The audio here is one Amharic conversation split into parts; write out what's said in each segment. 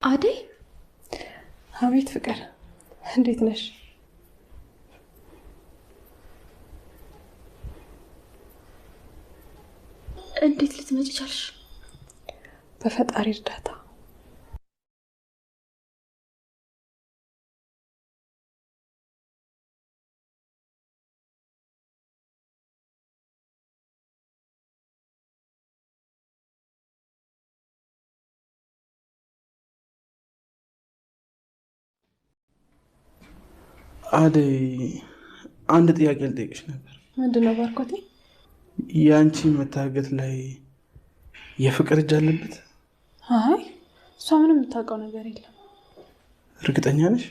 አደይ አቤት ፍቅር እንዴት ነሽ? እንዴት ልትመጪ ቻልሽ? በፈጣሪ እርዳታ። አደይ አንድ ጥያቄ ልጠይቅሽ ነበር። ምንድነው ባርኮቴ? የአንቺ መታገት ላይ የፍቅር እጅ አለበት? አይ እሷ ምንም የምታውቀው ነገር የለም። እርግጠኛ ነሽ?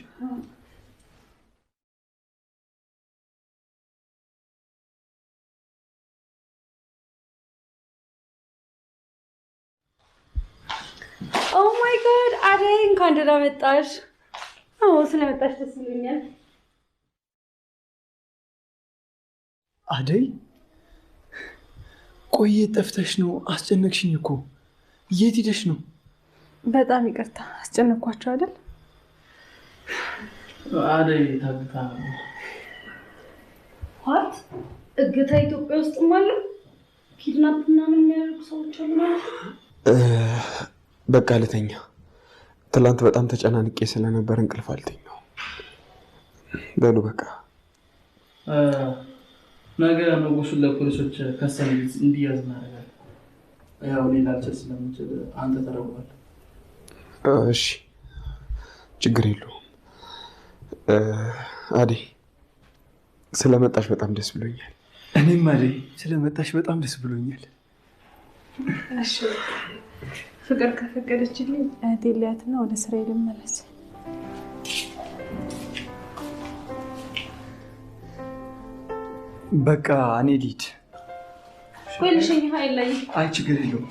ኦ ማይ ጋድ አደይ እንኳን ደህና መጣሽ። ስለመጣሽ ደስ ይለኛል። አደይ ቆየ ጠፍተሽ ነው? አስጨነቅሽኝ እኮ። የት ሄደሽ ነው? በጣም ይቅርታ አስጨነቅኳቸው አይደል? አደይ ታግታ ዋት እግታ ኢትዮጵያ ውስጥም አለ? ኪድናፕ ምናምን የሚያደርጉ ሰዎች አሉ ማለት ነው? በቃ ልተኛ። ትላንት በጣም ተጨናንቄ ስለነበር እንቅልፍ አልተኛው። በሉ በቃ ነገ ንጉሱን ለፖሊሶች ከሰን እንዲያዝ እናደርጋለን። ያው ሌላ ልችል ስለምችል አንተ ተረዋል። እሺ ችግር የለውም። አደይ ስለመጣሽ በጣም ደስ ብሎኛል። እኔም አደይ ስለመጣሽ በጣም ደስ ብሎኛል። እሺ ፍቅር ከፈቀደችልኝ እህቴን ሊያትና ወደ ስራ ልመለስ። በቃ እኔ ልሂድ። ቆይ ልሸኝ ኃይል ላይ አይ ችግር የለውም።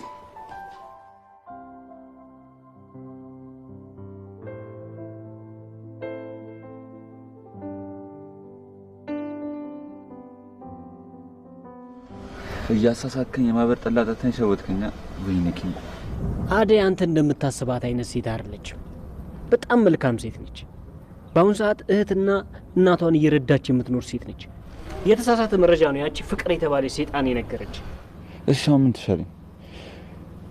እያሳሳከኝ የማህበር ጠላጣታኝ ሸወትከኛ። ወይኔ አደይ አንተ እንደምታስባት አይነት ሴት አይደለችም። በጣም መልካም ሴት ነች። በአሁኑ ሰዓት እህትና እናቷን እየረዳች የምትኖር ሴት ነች። የተሳሳተ መረጃ ነው ያቺ ፍቅር የተባለች ሴጣን የነገረች። እሺ ምን ትሻለኝ?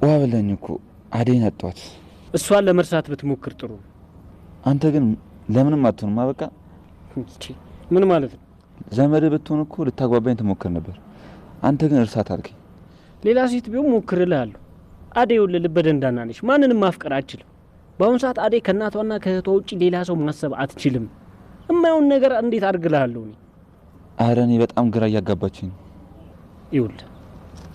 ውሃ በላኝ እኮ አደይን አጧት። እሷን ለመርሳት ብትሞክር ጥሩ። አንተ ግን ለምንም አትሆንም። በቃ ምን ማለት ነው? ዘመድ ብትሆን እኮ ልታግባባኝ ትሞክር ነበር። አንተ ግን እርሳት አልከኝ። ሌላ ሴት ቢሆን ሞክርልሃለሁ። አደይ ልበ ደንዳና ነች። ማንንም ማፍቀር አትችልም። በአሁኑ ሰዓት አደይ ከእናቷና ከእህቷ ውጭ ሌላ ሰው ማሰብ አትችልም። እማይሆን ነገር እንዴት አድርግልሃለሁ እኔ? ኧረ እኔ በጣም ግራ እያጋባችኝ ነው። ይኸውልህ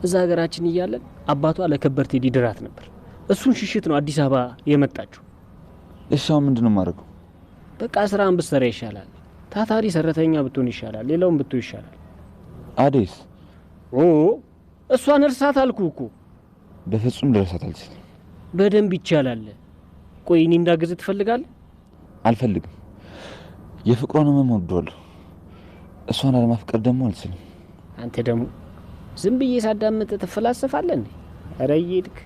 እዛ ሀገራችን እያለን አባቷ ለከበርቴ ሊድራት ነበር። እሱን ሽሽት ነው አዲስ አበባ የመጣችው። እሺ አሁን ምንድን ነው የማደርገው? በቃ ስራን ብትሰራ ይሻላል። ታታሪ ሰራተኛ ብትሆን ይሻላል። ሌላውን ብትሆን ይሻላል። አደይስ? እሷን እርሳት አልኩህ እኮ። በፍጹም ልረሳት አልችልም። በደንብ ይቻላል። ቆይ እኔ እንዳግዝ ትፈልጋለህ? አልፈልግም። የፍቅሯን ህመም እወደዋለሁ። እሷን አለማፍቀር ደግሞ አልችልም። አንተ ደግሞ ዝም ብዬ ሳዳምጥ ትፈላሰፋለህ እንዴ? ኧረ እየሄድክ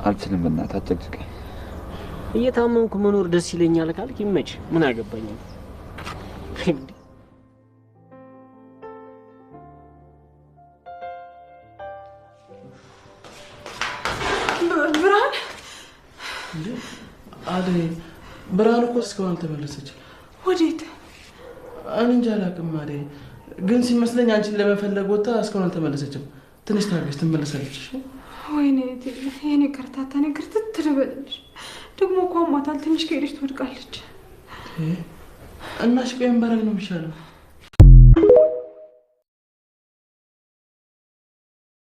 አልችልም። በእናትህ አትጨቅጭቀኝ። እየታመምኩ መኖር ደስ ይለኛል ካልክ ይመች። ምን አገባኝ? ብርሃን አደይ ብርሃን እኮ እስካሁን አልተመለሰችም። ወዴት? እኔ እንጃ አላውቅም። አደይ ግን ሲመስለኝ አንቺን ለመፈለግ ወጣ እስካሁን አልተመለሰችም። ትንሽ ታገሽ፣ ትመለሳለች። ወይኔ የኔ ከርታታ ነገር ትትርበልሽ። ደግሞ እኮ አሟታል። ትንሽ ከሄደች ትወድቃለች። እና እሺ ቆይ ምን ባደርግ ነው የሚሻለው?